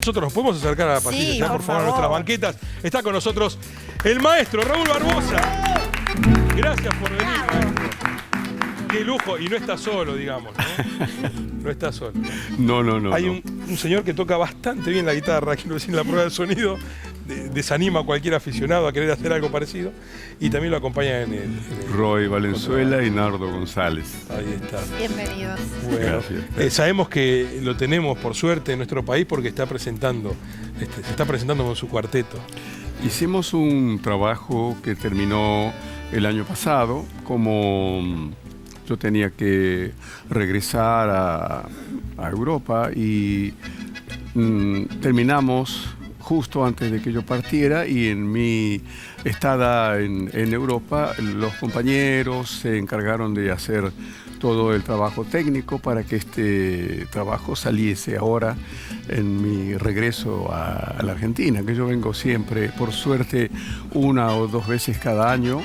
Nosotros nos podemos acercar a la pastilla, Sí, ya, por favor, a nuestras banquetas. Está con nosotros el maestro Raúl Barbosa. Gracias por venir, maestro. Qué lujo. Y no está solo, digamos, ¿no? No está solo. No. Hay un señor que toca bastante bien la guitarra, quiero decir, en la prueba del sonido. Desanima a cualquier aficionado a querer hacer algo parecido. Y también lo acompaña en el Roy Valenzuela y Nardo González. Ahí está. Bienvenidos. Bueno, Gracias. sabemos que lo tenemos, por suerte, en nuestro país porque está presentando, se está presentando con su cuarteto. Hicimos un trabajo que terminó el año pasado. Como yo tenía que regresar a Europa y terminamos justo antes de que yo partiera, y en mi estada en Europa los compañeros se encargaron de hacer todo el trabajo técnico para que este trabajo saliese ahora en mi regreso a la Argentina, que yo vengo siempre, por suerte, 1 o 2 veces cada año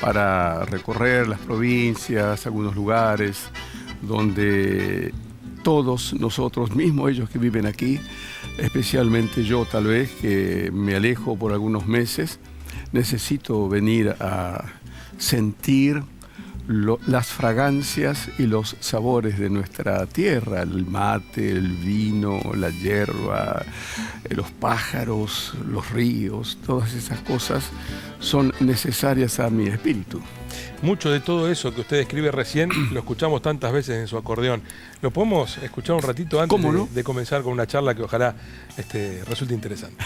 para recorrer las provincias, algunos lugares donde todos nosotros, mismos ellos que viven aquí, especialmente yo tal vez, que me alejo por algunos meses, necesito venir a sentir las fragancias y los sabores de nuestra tierra, el mate, el vino, la hierba, los pájaros, los ríos, todas esas cosas son necesarias a mi espíritu. Mucho de todo eso que usted describe recién lo escuchamos tantas veces en su acordeón. ¿Lo podemos escuchar un ratito antes de comenzar con una charla que ojalá resulte interesante?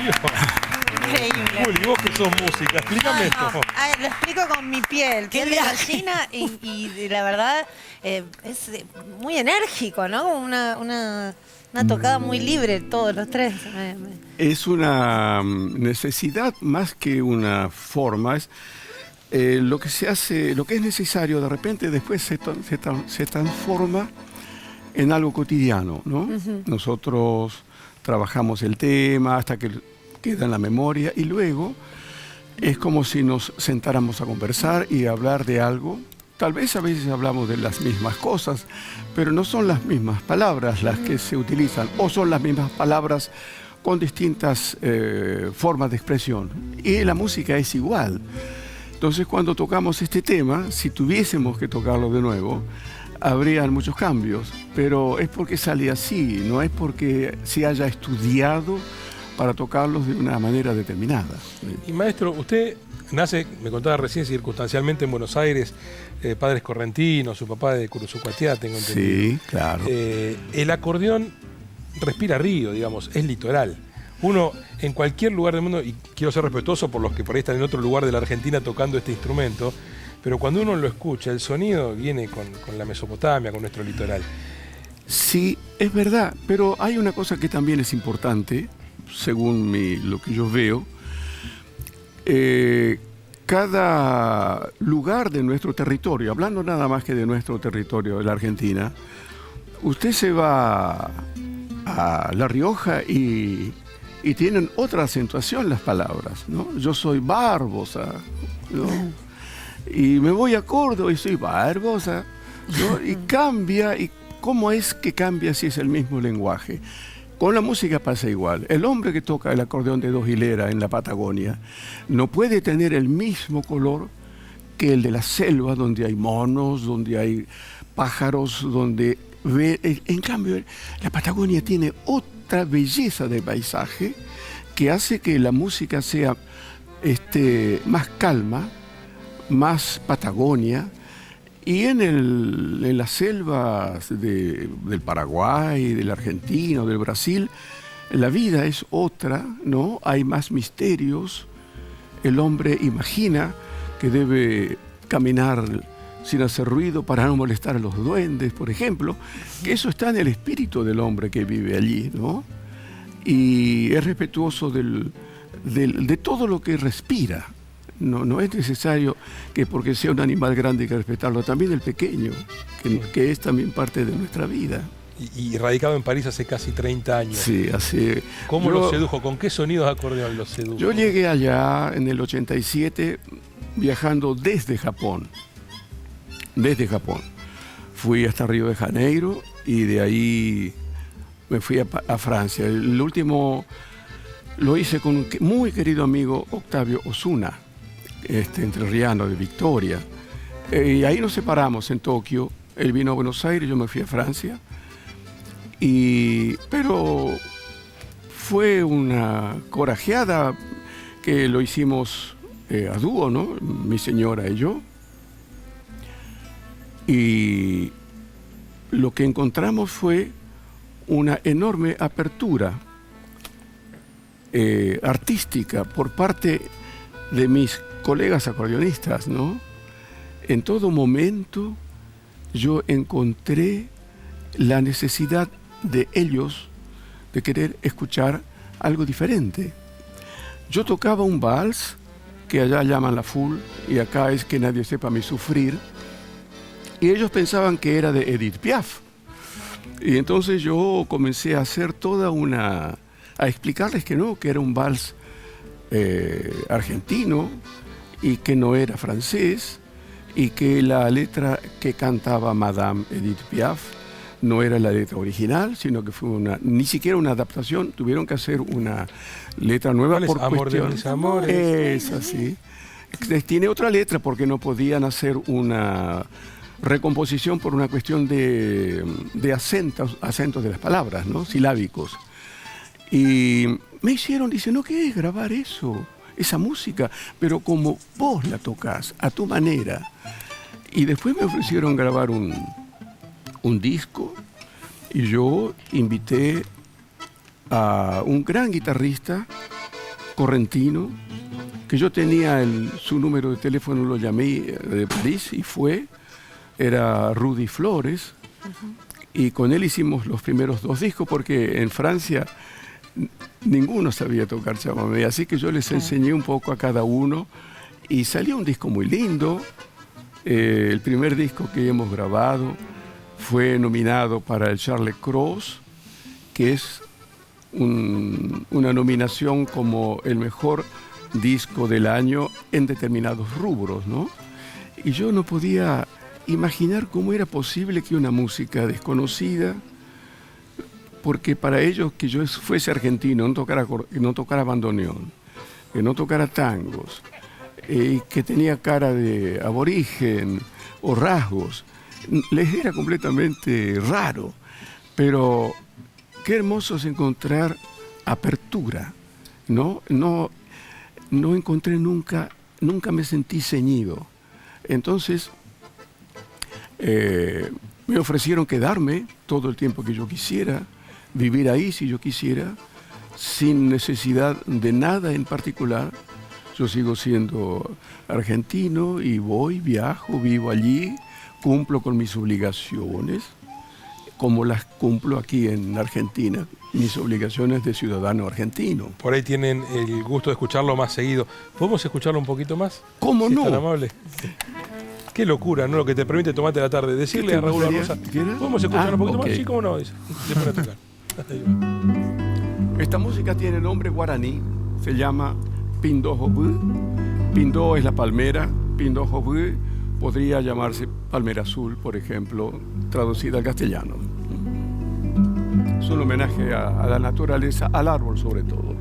Increíble. Juli, vos que sos música, explícame esto. Lo explico con mi piel de gallina y la verdad es muy enérgico, ¿no? Una tocada muy libre todos los tres. Es una necesidad más que una forma. lo que se hace, lo que es necesario, de repente después se transforma en algo cotidiano, ¿no? Nosotros trabajamos el tema hasta que queda en la memoria y luego es como si nos sentáramos a conversar y a hablar de algo. Tal vez a veces hablamos de las mismas cosas, pero no son las mismas palabras las que se utilizan, o son las mismas palabras con distintas formas de expresión. Y la música es igual. Entonces, cuando tocamos este tema, si tuviésemos que tocarlo de nuevo, habrían muchos cambios, pero es porque sale así, no es porque se haya estudiado para tocarlos de una manera determinada. Y maestro, usted nace, me contaba recién, circunstancialmente en Buenos Aires, padres correntinos, su papá de Curuzucuatiá, tengo entendido. Sí, claro. El acordeón respira río, digamos, es litoral. Uno, en cualquier lugar del mundo, y quiero ser respetuoso por los que por ahí están en otro lugar de la Argentina tocando este instrumento, pero cuando uno lo escucha, el sonido viene con la Mesopotamia, con nuestro litoral. Sí, es verdad, pero hay una cosa que también es importante, según lo que yo veo. Cada lugar de nuestro territorio, hablando nada más que de nuestro territorio, de la Argentina, usted se va a La Rioja y tienen otra acentuación las palabras, ¿no? Yo soy Barbosa, ¿no? Y me voy a Córdoba y soy Barbosa, ¿no? Y cambia, ¿y cómo es que cambia si es el mismo lenguaje? Con la música pasa igual. El hombre que toca el acordeón de 2 hileras en la Patagonia no puede tener el mismo color que el de la selva, donde hay monos, donde hay pájaros, donde en cambio la Patagonia tiene otra belleza de paisaje que hace que la música sea más calma, más Patagonia. Y en las selvas del Paraguay, de la Argentina, del Brasil, la vida es otra, ¿no? Hay más misterios. El hombre imagina que debe caminar sin hacer ruido para no molestar a los duendes, por ejemplo, que eso está en el espíritu del hombre que vive allí, ¿no? Y es respetuoso de todo lo que respira. No es necesario que porque sea un animal grande hay que respetarlo, también el pequeño, que es también parte de nuestra vida. Y radicado en París hace casi 30 años. Sí, hace... ¿Cómo lo sedujo? ¿Con qué sonidos de acordeón lo sedujo? Yo llegué allá en el 87 viajando desde Japón. Fui hasta Río de Janeiro y de ahí me fui a Francia. El último lo hice con un muy querido amigo, Octavio Osuna, entrerriano de Victoria. Y ahí nos separamos en Tokio. Él vino a Buenos Aires, yo me fui a Francia. Pero fue una corajeada que lo hicimos a dúo, ¿no? Mi señora y yo. Y lo que encontramos fue una enorme apertura artística por parte de mis colegas acordeonistas, ¿no? En todo momento yo encontré la necesidad de ellos de querer escuchar algo diferente. Yo tocaba un vals, que allá llaman la full, y acá es que nadie sepa mi sufrir, y ellos pensaban que era de Edith Piaf. Y entonces yo comencé a hacer a explicarles que no, que era un vals argentino, y que no era francés, y que la letra que cantaba Madame Edith Piaf no era la letra original, sino que fue ni siquiera una adaptación, tuvieron que hacer una letra nueva por Amor cuestión. de mis amores. Es así. Tiene otra letra porque no podían hacer una recomposición por una cuestión de acentos de las palabras, ¿no? Silábicos. Y me dice, ¿no querés grabar eso? Esa música, pero como vos la tocás, a tu manera. Y después me ofrecieron grabar un disco y yo invité a un gran guitarrista correntino que yo tenía su número de teléfono, lo llamé de París y era Rudy Flores. Y con él hicimos los primeros 2 discos porque en Francia ninguno sabía tocar chamamé, así que yo les enseñé un poco a cada uno y salió un disco muy lindo. El primer disco que hemos grabado fue nominado para el Charles Cros, que es una nominación como el mejor disco del año en determinados rubros, ¿no? Y yo no podía imaginar cómo era posible que una música desconocida, porque para ellos que yo fuese argentino, no tocara bandoneón, que no tocara tangos, que tenía cara de aborigen o rasgos, les era completamente raro. Pero qué hermoso es encontrar apertura, ¿no? No encontré nunca me sentí ceñido. Entonces, me ofrecieron quedarme todo el tiempo que yo quisiera, vivir ahí si yo quisiera, sin necesidad de nada en particular. Yo sigo siendo argentino y viajo, vivo allí, cumplo con mis obligaciones, como las cumplo aquí en Argentina, mis obligaciones de ciudadano argentino. Por ahí tienen el gusto de escucharlo más seguido. ¿Podemos escucharlo un poquito más? ¿Cómo si no? Es tan amable. Qué locura, ¿no? Lo que te permite tomarte la tarde. Decirle a Raúl Barbosa, ¿podemos escuchar un poquito más? Sí, cómo no. Dice. Se pone a tocar. Ahí va. Esta música tiene nombre guaraní, se llama Pindó Jobú. Pindó es la palmera, Pindó Jobú podría llamarse palmera azul, por ejemplo, traducida al castellano. Es un homenaje a la naturaleza, al árbol sobre todo.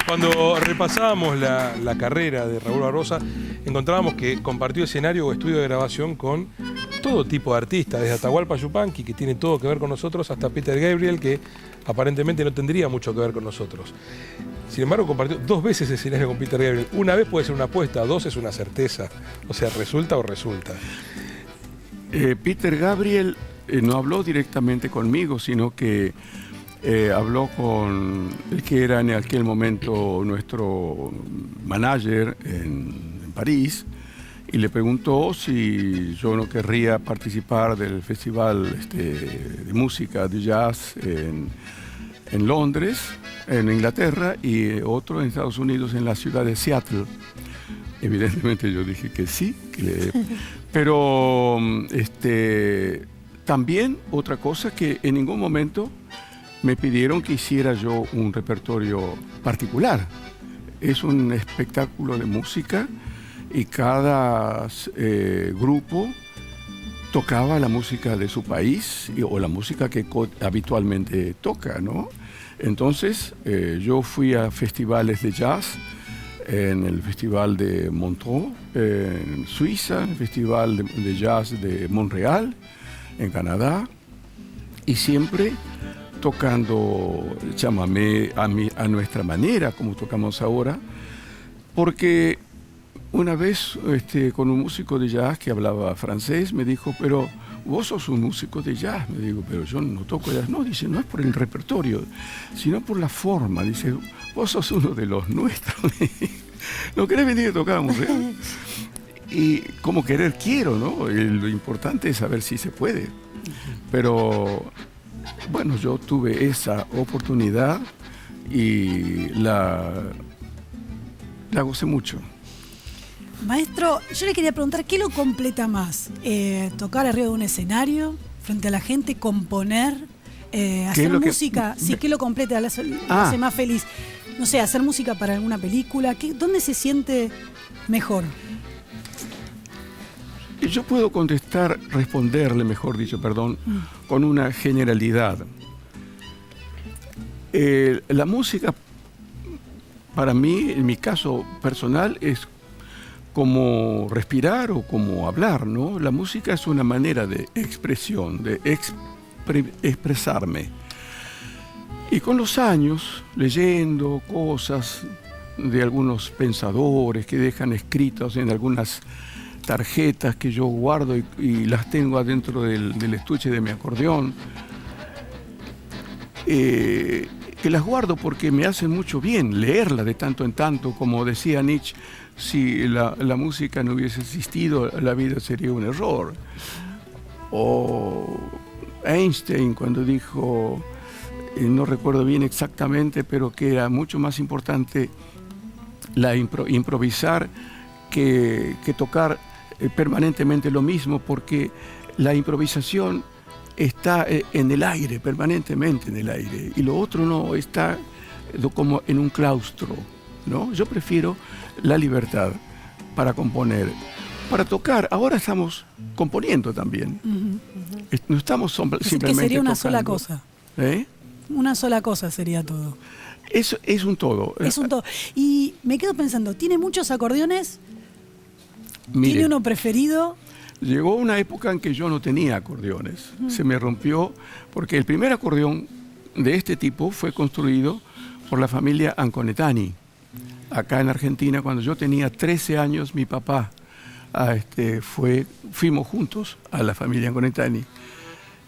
Cuando repasábamos la carrera de Raúl Barbosa, encontrábamos que compartió escenario o estudio de grabación con todo tipo de artistas, desde Atahualpa Yupanqui, que tiene todo que ver con nosotros, hasta Peter Gabriel, que aparentemente no tendría mucho que ver con nosotros. Sin embargo, compartió 2 veces escenario con Peter Gabriel. Una vez puede ser una apuesta, 2 es una certeza. O sea, resulta o resulta. Peter Gabriel no habló directamente conmigo, sino que habló con el que era en aquel momento nuestro manager en París, y le preguntó si yo no querría participar del festival de música de jazz en Londres, en Inglaterra, y otro en Estados Unidos, en la ciudad de Seattle. Evidentemente yo dije que sí, pero también otra cosa, que en ningún momento me pidieron que hiciera yo un repertorio particular. Es un espectáculo de música y cada grupo tocaba la música de su país o la música que habitualmente toca, ¿no? Entonces yo fui a festivales de jazz, en el Festival de Montreux, en Suiza, el Festival de Jazz de Montreal, en Canadá, y siempre tocando chamamé a nuestra manera, como tocamos ahora, porque una vez con un músico de jazz que hablaba francés me dijo, pero vos sos un músico de jazz. Me digo, pero yo no toco jazz. No, dice, no es por el repertorio, sino por la forma. Dice, vos sos uno de los nuestros. ¿No querés venir a tocar a Montreal? Y como querer quiero, ¿no? Lo importante es saber si se puede. Pero bueno, yo tuve esa oportunidad y la gocé mucho. Maestro, yo le quería preguntar, ¿qué lo completa más? ¿Tocar arriba de un escenario, frente a la gente, componer, hacer música? Sí, ¿qué lo completa? ¿Lo hace más feliz? No sé, hacer música para alguna película. ¿Dónde se siente mejor? Yo puedo responderle, mejor dicho, con una generalidad. La música, para mí, en mi caso personal, es como respirar o como hablar, ¿no? La música es una manera de expresión, de expresarme. Y con los años, leyendo cosas de algunos pensadores que dejan escritos en algunas tarjetas que yo guardo y las tengo adentro del estuche de mi acordeón, que las guardo porque me hacen mucho bien leerlas de tanto en tanto. Como decía Nietzsche, si la música no hubiese existido, la vida sería un error. O Einstein, cuando dijo, no recuerdo bien exactamente, pero que era mucho más importante improvisar que tocar permanentemente lo mismo, porque la improvisación está en el aire, permanentemente en el aire, y lo otro no, está como en un claustro, ¿no? Yo prefiero la libertad para componer. Para tocar, ahora estamos componiendo también. No estamos simplemente que sería una tocando. Sola cosa. Una sola cosa sería todo. Eso es un todo. Es un todo. Y me quedo pensando, ¿tiene muchos acordeones? Mire, ¿tiene uno preferido? Llegó una época en que yo no tenía acordeones. Se me rompió porque el primer acordeón de este tipo fue construido por la familia Anconetani. Acá en Argentina, cuando yo tenía 13 años, mi papá fuimos juntos a la familia Anconetani.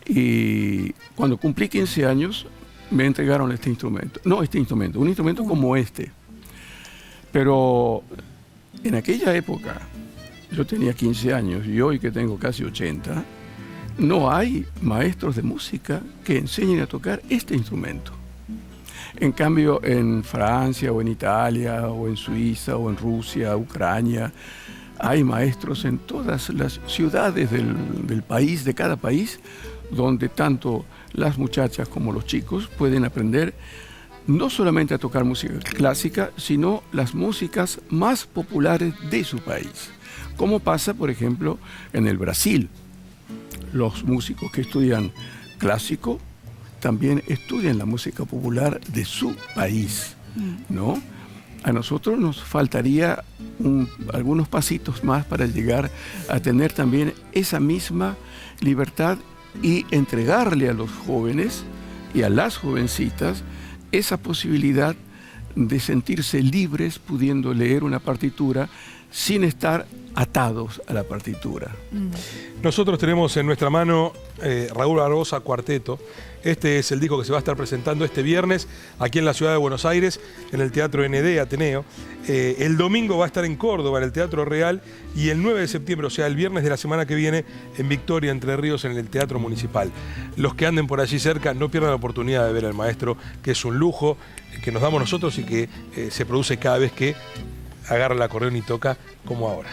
Y cuando cumplí 15 años, me entregaron este instrumento. No este instrumento, un instrumento como este. Pero en aquella época, yo tenía 15 años y hoy que tengo casi 80, no hay maestros de música que enseñen a tocar este instrumento. En cambio, en Francia o en Italia o en Suiza o en Rusia, Ucrania, hay maestros en todas las ciudades del país, de cada país, donde tanto las muchachas como los chicos pueden aprender no solamente a tocar música clásica, sino las músicas más populares de su país. Como pasa, por ejemplo, en el Brasil. Los músicos que estudian clásico también estudian la música popular de su país, ¿no? A nosotros nos faltaría algunos pasitos más para llegar a tener también esa misma libertad y entregarle a los jóvenes y a las jovencitas esa posibilidad de sentirse libres pudiendo leer una partitura sin estar atados a la partitura. Nosotros tenemos en nuestra mano Raúl Barbosa Cuarteto. Este es el disco que se va a estar presentando este viernes aquí en la ciudad de Buenos Aires, en el Teatro ND Ateneo. El domingo va a estar en Córdoba, en el Teatro Real, y el 9 de septiembre, o sea, el viernes de la semana que viene, en Victoria, Entre Ríos, en el Teatro Municipal. Los que anden por allí cerca, no pierdan la oportunidad de ver al maestro, que es un lujo que nos damos nosotros y que se produce cada vez que agarra el acordeón y toca, como ahora.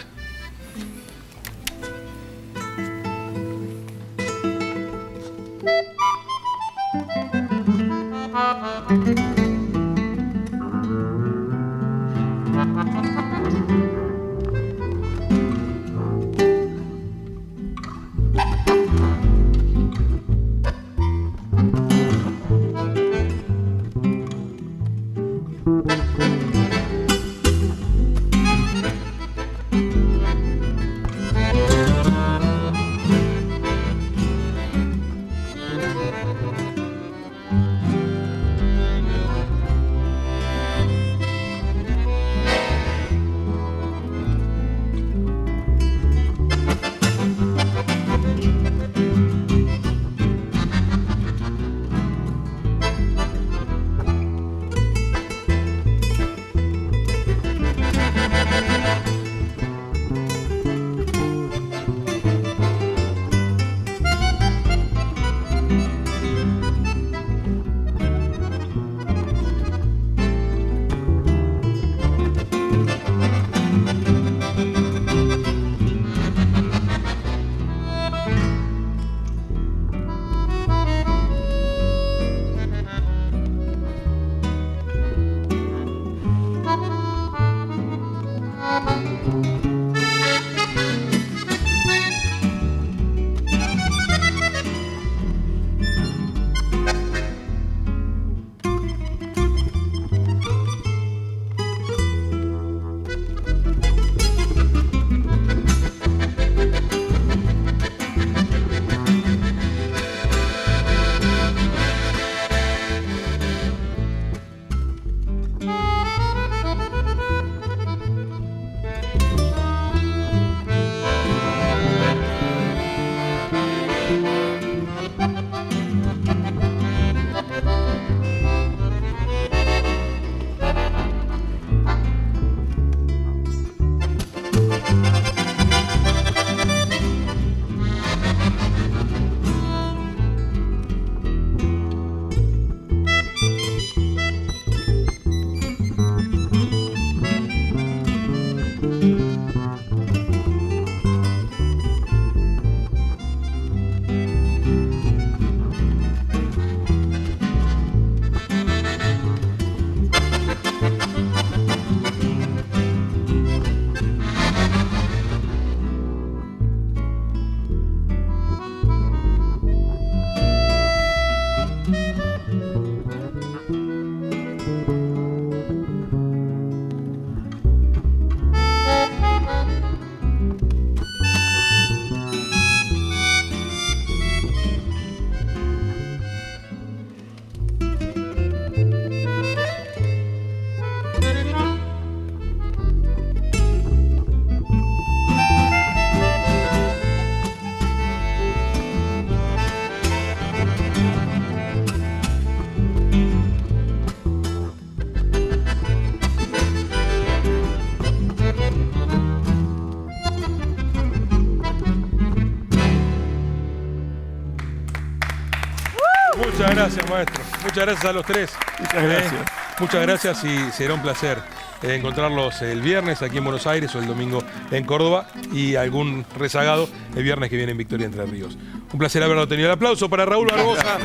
Muchas gracias, maestro. Muchas gracias a los tres. Muchas gracias. Muchas gracias y será un placer encontrarlos el viernes aquí en Buenos Aires o el domingo en Córdoba y algún rezagado el viernes que viene en Victoria Entre Ríos. Un placer haberlo tenido. El aplauso para Raúl Barbosa.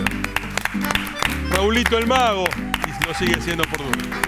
Raulito el Mago. Y lo sigue siendo por duro.